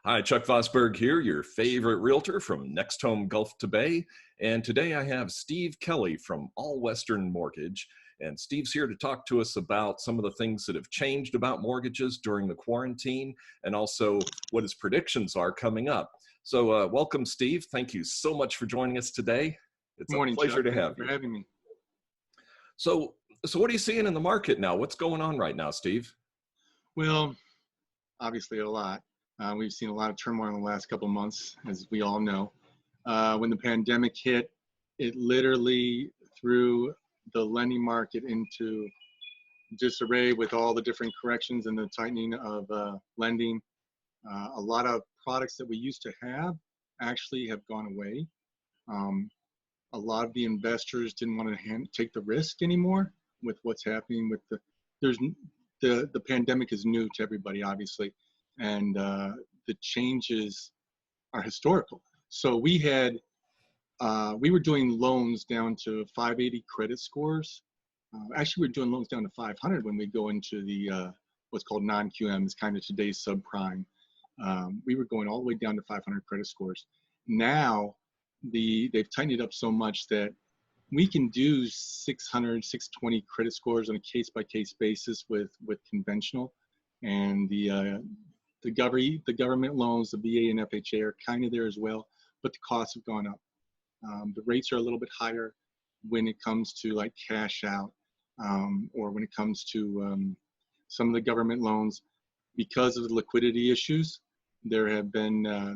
Hi, Chuck Vosburgh here, your favorite realtor from NextHome Gulf to Bay. And today I have Steve Kelly from All Western Mortgage. And Steve's here to talk to us about some of the things that have changed about mortgages during the quarantine and also what his predictions are coming up. So welcome, Steve. Thank you so much for joining us today. It's Good morning, a pleasure Chuck. to have Thank you you. for having me. So what are you seeing in the market now? What's going on right now, Steve? Well, obviously a lot. We've seen a lot of turmoil in the last couple of months, as we all know. When the pandemic hit, it literally threw the lending market into disarray with all the different corrections and the tightening of lending. A lot of products that we used to have actually have gone away. A lot of the investors didn't want to take the risk anymore with what's happening with the pandemic is new to everybody, obviously, and the changes are historical. So we were doing loans down to 580 credit scores. Actually, we're doing loans down to 500 when we go into the what's called non-QM, is kind of today's subprime. We were going all the way down to 500 credit scores. Now, they've tightened it up so much that we can do 600, 620 credit scores on a case-by-case basis with conventional, and the government loans, the VA and FHA, are kind of there as well, but the costs have gone up. The rates are a little bit higher when it comes to like cash out, or when it comes to some of the government loans, because of the liquidity issues. There have been a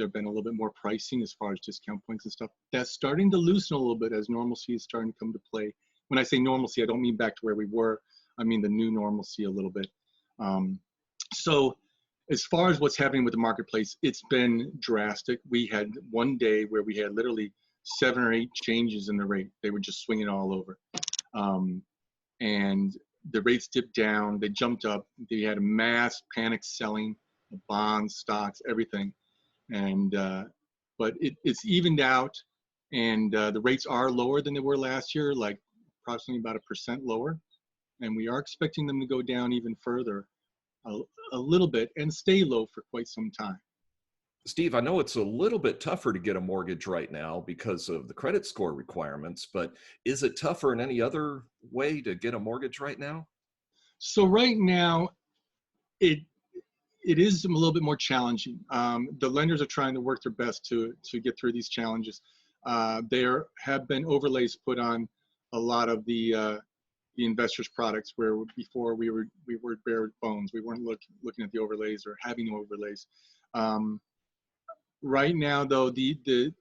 little bit more pricing as far as discount points and stuff. That's starting to loosen a little bit as normalcy is starting to come to play. When I say normalcy, I don't mean back to where we were. I mean the new normalcy a little bit. So as far as what's happening with the marketplace, it's been drastic. We had one day where we had literally 7 or 8 changes in the rate. They were just swinging all over. And the rates dipped down, they jumped up. They had a mass panic selling of bonds, stocks, everything. And but it's evened out, and the rates are lower than they were last year, like approximately about 1% lower. And we are expecting them to go down even further a little bit and stay low for quite some time. Steve, I know it's a little bit tougher to get a mortgage right now because of the credit score requirements, but is it tougher in any other way to get a mortgage right now? So right now, it is a little bit more challenging. The lenders are trying to work their best to get through these challenges. There have been overlays put on a lot of the investors' products, where before we were bare bones. We weren't looking at the overlays or having no overlays. Right now, though, the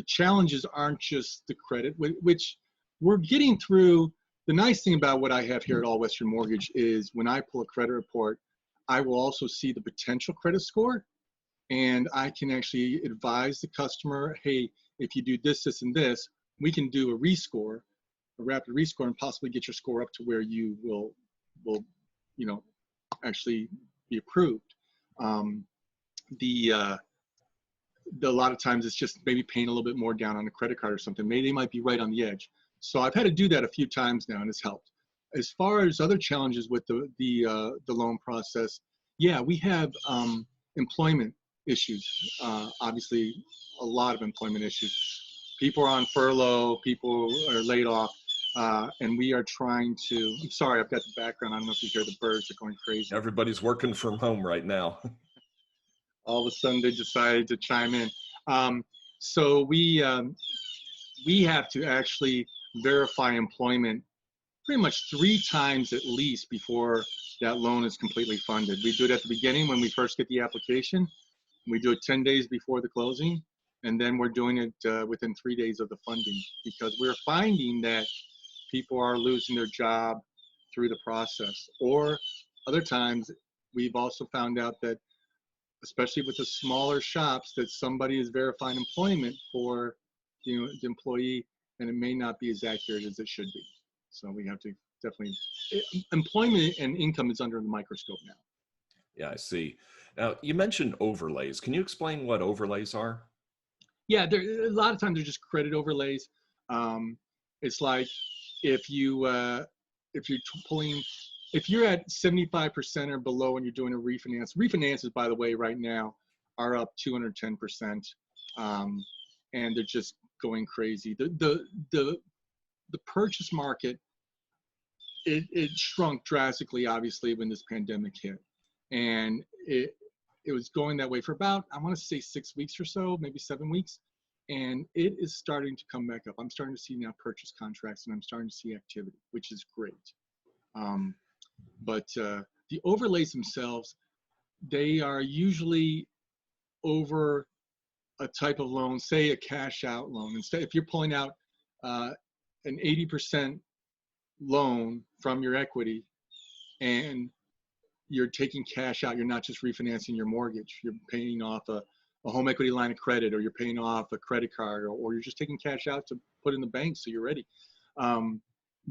challenges aren't just the credit, which we're getting through. The nice thing about what I have here at All Western Mortgage is when I pull a credit report, I will also see the potential credit score, and I can actually advise the customer, hey, if you do this, this, and this, we can do a rescore, a rapid rescore, and possibly get your score up to where you will actually be approved. A lot of times it's just maybe paying a little bit more down on a credit card or something. Maybe they might be right on the edge. So I've had to do that a few times now, and it's helped. As far as other challenges with the loan process, yeah, we have employment issues. Obviously, a lot of employment issues. People are on furlough, people are laid off, and we are trying to. I'm sorry, I've got the background. I don't know if you hear the birds are going crazy. Everybody's working from home right now. All of a sudden, they decided to chime in. So we have to actually verify employment pretty much 3 times at least before that loan is completely funded. We do it at the beginning when we first get the application. We do it 10 days before the closing, and then we're doing it within 3 days of the funding, because we're finding that people are losing their job through the process. Or other times, we've also found out that, especially with the smaller shops, that somebody is verifying employment for the employee, and it may not be as accurate as it should be. So we have to definitely, employment and income is under the microscope now. Yeah, I see. Now, you mentioned overlays. Can you explain what overlays are? Yeah, a lot of times they're just credit overlays. It's like if you're pulling if you're at 75% or below and you're doing a refinance, refinances, by the way, right now are up 210%, and they're just going crazy. The purchase market, it shrunk drastically, obviously, when this pandemic hit, and it was going that way for about, I want to say 6 weeks or so, maybe 7 weeks, and it is starting to come back up. I'm starting to see now purchase contracts, and I'm starting to see activity, which is great. But the overlays themselves, they are usually over a type of loan, say a cash out loan. Instead, if you're pulling out an 80% loan from your equity and you're taking cash out, you're not just refinancing your mortgage, you're paying off a home equity line of credit, or you're paying off a credit card, or you're just taking cash out to put in the bank so you're ready.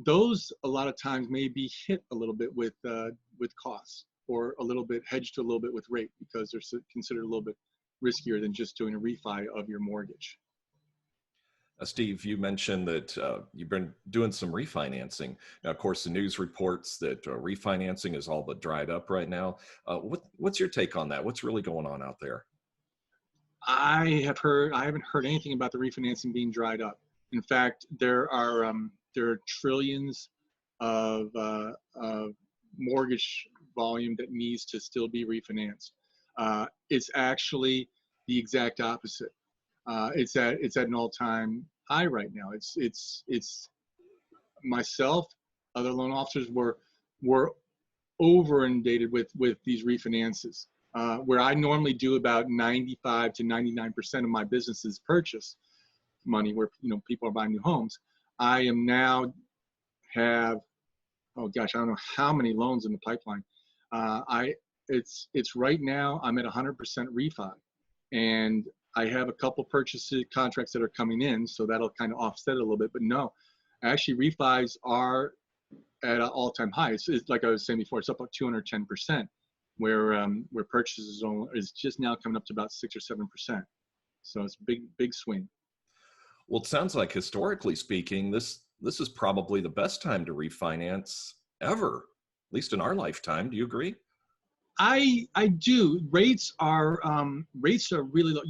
Those a lot of times may be hit a little bit with costs, or a little bit hedged a little bit with rate, because they're considered a little bit riskier than just doing a refi of your mortgage. Steve, you mentioned that you've been doing some refinancing. Now, of course, the news reports that refinancing is all but dried up right now. What's your take on that? What's really going on out there? I haven't heard anything about the refinancing being dried up. In fact, there are trillions of mortgage volume that needs to still be refinanced. It's actually the exact opposite. It's at an all-time high right now. It's myself, other loan officers were over inundated with these refinances. Where I normally do about 95 to 99% of my business's purchase money, where people are buying new homes, I am now have, oh gosh, I don't know how many loans in the pipeline. It's right now I'm at 100% refi, and I have a couple purchase contracts that are coming in, so that'll kind of offset it a little bit. But no, actually refis are at an all-time high. It's like I was saying before, it's up about 210%, where purchases is just now coming up to about 6 or 7%. So it's a big swing. Well, it sounds like, historically speaking, this is probably the best time to refinance ever, at least in our lifetime. Do you agree? I do. Rates are really low.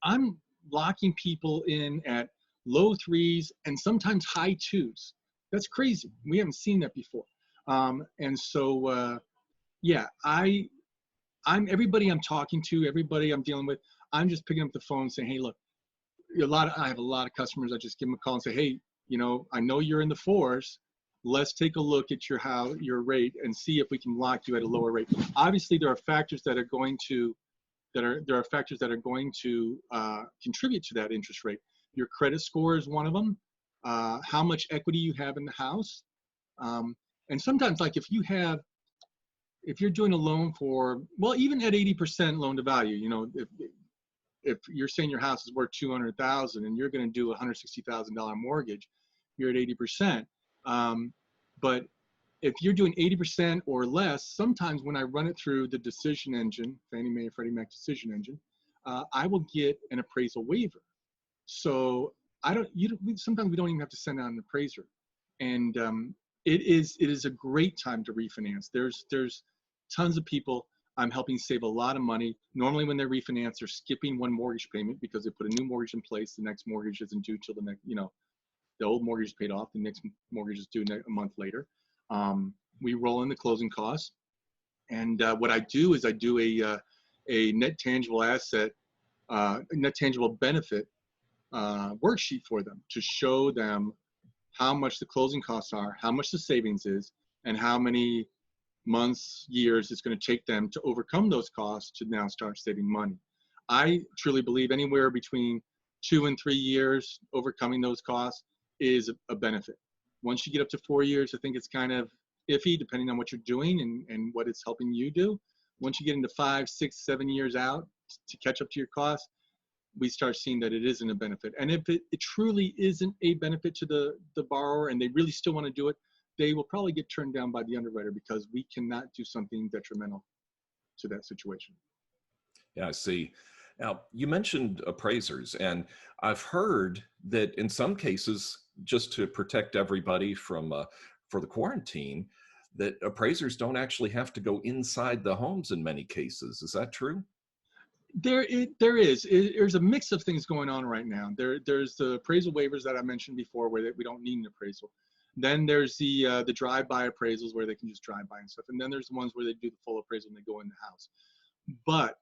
I'm locking people in at low 3s and sometimes high 2s. That's crazy. We haven't seen that before. And so yeah, I'm everybody I'm talking to, everybody I'm dealing with, I'm just picking up the phone and saying, hey, look, I have a lot of customers. I just give them a call and say, hey, I know you're in the 4s. Let's take a look at your rate and see if we can lock you at a lower rate. Obviously, there are factors that are going to contribute to that interest rate. Your credit score is one of them. How much equity you have in the house, and sometimes, like if you're doing a loan for, well, even at 80% loan to value, if you're saying your house is worth $200,000 and you're going to do a $160,000 mortgage, you're at 80%. But if you're doing 80% or less, sometimes when I run it through the decision engine, Fannie Mae, Freddie Mac decision engine, I will get an appraisal waiver. So sometimes we don't even have to send out an appraiser, and it is a great time to refinance. There's tons of people I'm helping save a lot of money. Normally when they refinance, they're skipping one mortgage payment because they put a new mortgage in place. The next mortgage isn't due till the next, the old mortgage is paid off. The next mortgage is due a month later. We roll in the closing costs. And what I do is I do a net tangible asset, net tangible benefit worksheet for them to show them how much the closing costs are, how much the savings is, and how many months, years it's going to take them to overcome those costs to now start saving money. I truly believe anywhere between 2 and 3 years overcoming those costs is a benefit. Once you get up to 4 years, I think it's kind of iffy depending on what you're doing and what it's helping you do. Once you get into 5, 6, 7 years out to catch up to your costs, we start seeing that it isn't a benefit. And if it truly isn't a benefit to the borrower and they really still want to do it, they will probably get turned down by the underwriter because we cannot do something detrimental to that situation. Yeah, I see. Now, you mentioned appraisers, and I've heard that in some cases, just to protect everybody from for the quarantine, that appraisers don't actually have to go inside the homes in many cases. Is that true? There's a mix of things going on right now. There's the appraisal waivers that I mentioned before, where we don't need an appraisal. Then there's the drive-by appraisals where they can just drive by and stuff. And then there's the ones where they do the full appraisal and they go in the house. But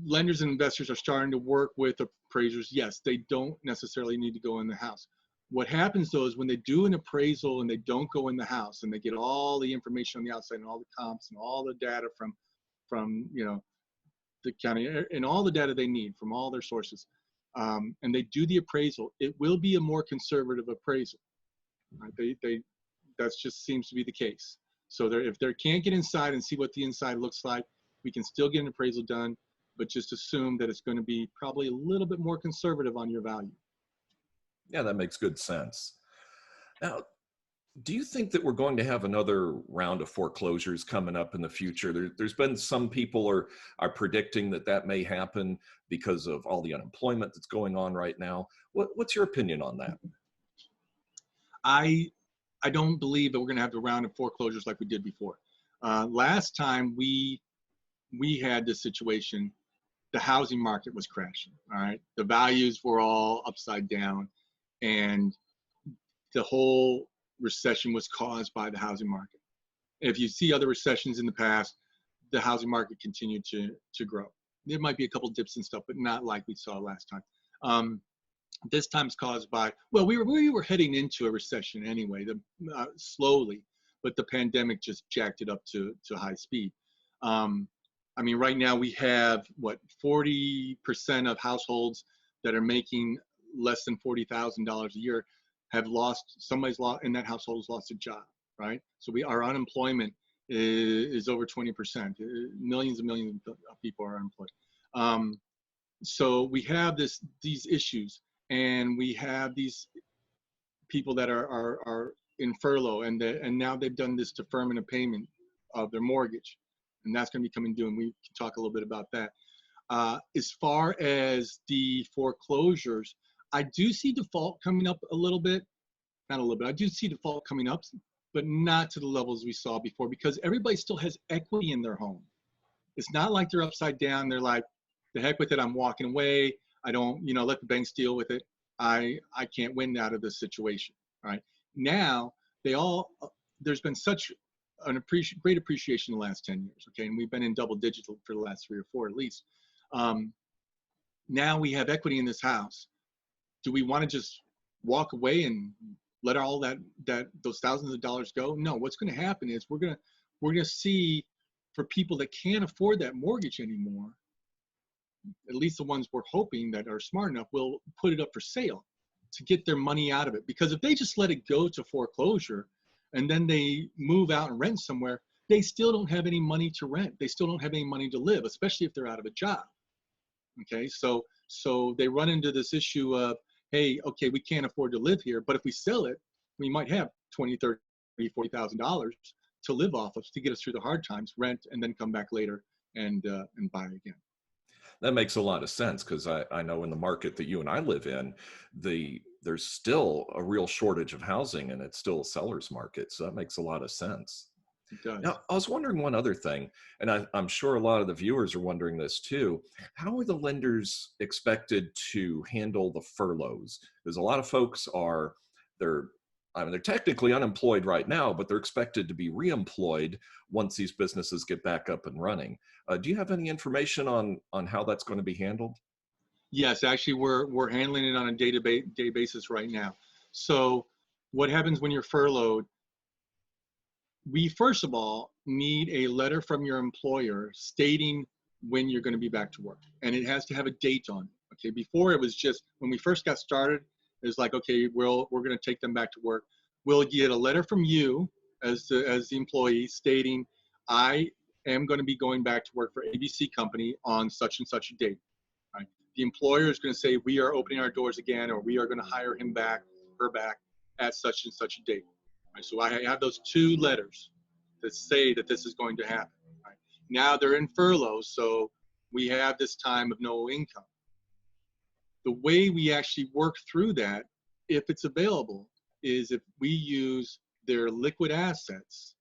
lenders and investors are starting to work with appraisers. Yes, they don't necessarily need to go in the house. What happens though is when they do an appraisal and they don't go in the house and they get all the information on the outside and all the comps and all the data from the county and all the data they need from all their sources, and they do the appraisal, it will be a more conservative appraisal. Right? That just seems to be the case. So if they can't get inside and see what the inside looks like, we can still get an appraisal done, but just assume that it's going to be probably a little bit more conservative on your value. Yeah, that makes good sense. Now, do you think that we're going to have another round of foreclosures coming up in the future? There's been some people are predicting that may happen because of all the unemployment that's going on right now. What's your opinion on that? I don't believe that we're going to have a round of foreclosures like we did before. Last time we had this situation, the housing market was crashing. All right, the values were all upside down, and the whole recession was caused by the housing market. If you see other recessions in the past, the housing market continued to grow. There might be a couple dips and stuff, but not like we saw last time. This time it's caused by, well, we were heading into a recession anyway, slowly, but the pandemic just jacked it up to high speed. I mean, right now we have, 40% of households that are making less than $40,000 a year have lost, somebody's lost, in that household has lost a job, right? So our unemployment is over 20%. Millions and millions of people are unemployed. So we have these issues, and we have these people that are in furlough, and now they've done this deferment of payment of their mortgage, and that's going to be coming due, and we can talk a little bit about that. As far as the foreclosures, I do see default coming up a little bit, not a little bit. I do see default coming up, but not to the levels we saw before, because everybody still has equity in their home. It's not like they're upside down. They're like, the heck with it, I'm walking away. I don't, let the banks deal with it. I can't win out of this situation. All right. Now there's been such great appreciation in the last 10 years. Okay. And we've been in double digits for the last 3 or 4 at least. Now we have equity in this house. Do we want to just walk away and let all those thousands of dollars go? No, what's going to happen is we're going to see, for people that can't afford that mortgage anymore, at least the ones we're hoping that are smart enough, will put it up for sale to get their money out of it. Because if they just let it go to foreclosure and then they move out and rent somewhere, they still don't have any money to rent. They still don't have any money to live, especially if they're out of a job. Okay, so they run into this issue of, hey, okay, we can't afford to live here, but if we sell it, we might have $20,000, $30,000, $40,000 to live off of to get us through the hard times, rent, and then come back later and buy again. That makes a lot of sense, because I know in the market that you and I live in, there's still a real shortage of housing, and it's still a seller's market. So that makes a lot of sense. It does. Now, I was wondering one other thing, and I'm sure a lot of the viewers are wondering this too. How are the lenders expected to handle the furloughs? Because a lot of folks they're technically unemployed right now, but they're expected to be reemployed once these businesses get back up and running. Do you have any information on how that's going to be handled? Yes, actually, we're handling it on a day basis right now. So what happens when you're furloughed? We, first of all, need a letter from your employer stating when you're going to be back to work. And it has to have a date on it. Okay, before it was just, when we first got started, it was like, okay, we're going to take them back to work. We'll get a letter from you as the employee stating, I am going to be going back to work for ABC Company on such and such a date. Right? The employer is going to say, we are opening our doors again, or we are going to hire him back, her back at such and such a date. Right? So I have those 2 letters that say that this is going to happen. Right? Now they're in furlough, so we have this time of no income. The way we actually work through that, if it's available, is if we use their liquid assets,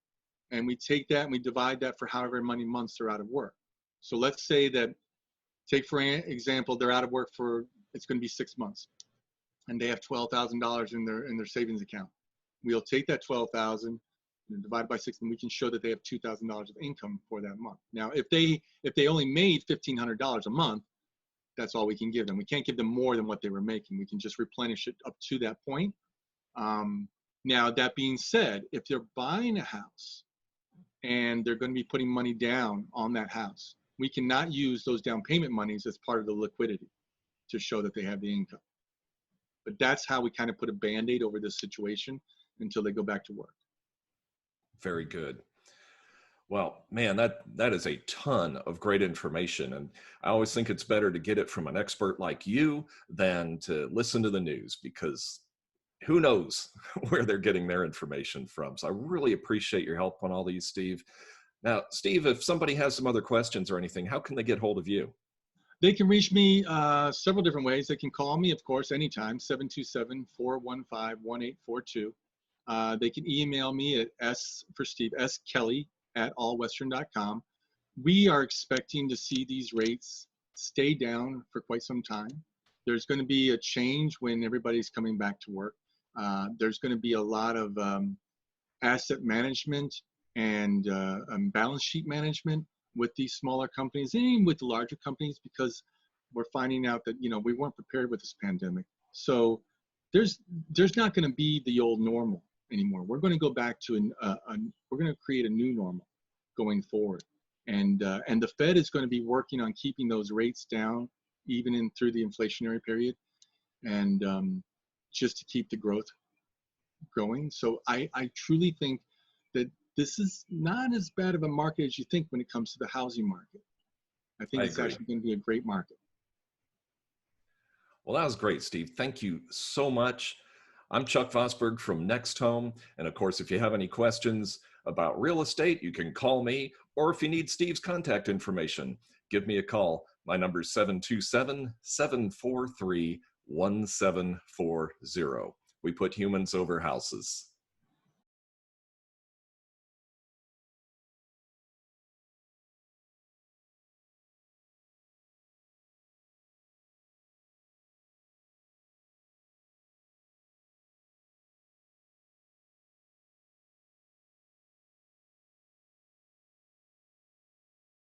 and we take that and we divide that for however many months they're out of work. So let's say that, take for example, they're out of work for, it's going to be 6 months, and they have $12,000 in their savings account. We'll take that 12,000 and divide by 6, and we can show that they have $2,000 of income for that month. Now, if they only made $1,500 a month, that's all we can give them. We can't give them more than what they were making. We can just replenish it up to that point. Now, that being said, if they're buying a house and they're going to be putting money down on that house, we cannot use those down payment monies as part of the liquidity to show that they have the income. But that's how we kind of put a Band-Aid over this situation until they go back to work. Very good. Well, man, that is a ton of great information. And I always think it's better to get it from an expert like you than to listen to the news, because who knows where they're getting their information from. So I really appreciate your help on all these, Steve. Now, Steve, if somebody has some other questions or anything, how can they get hold of you? They can reach me several different ways. They can call me, of course, anytime, 727-415-1842. They can email me at skelly@allwestern.com. We are expecting to see these rates stay down for quite some time. There's going to be a change when everybody's coming back to work. There's going to be a lot of asset management and balance sheet management with these smaller companies and even with the larger companies, because we're finding out that, you know, we weren't prepared with this pandemic. So there's not going to be the old normal anymore. We're going to go back to we're going to create a new normal going forward. And the Fed is going to be working on keeping those rates down, even through the inflationary period, and just to keep the growth going. So I truly think that this is not as bad of a market as you think when it comes to the housing market. I think it's actually going to be a great market. Well, that was great, Steve. Thank you so much. I'm Chuck Vosburgh from NextHome. And of course, if you have any questions about real estate, you can call me, or if you need Steve's contact information, give me a call. My number is 727-743-1740. We put humans over houses.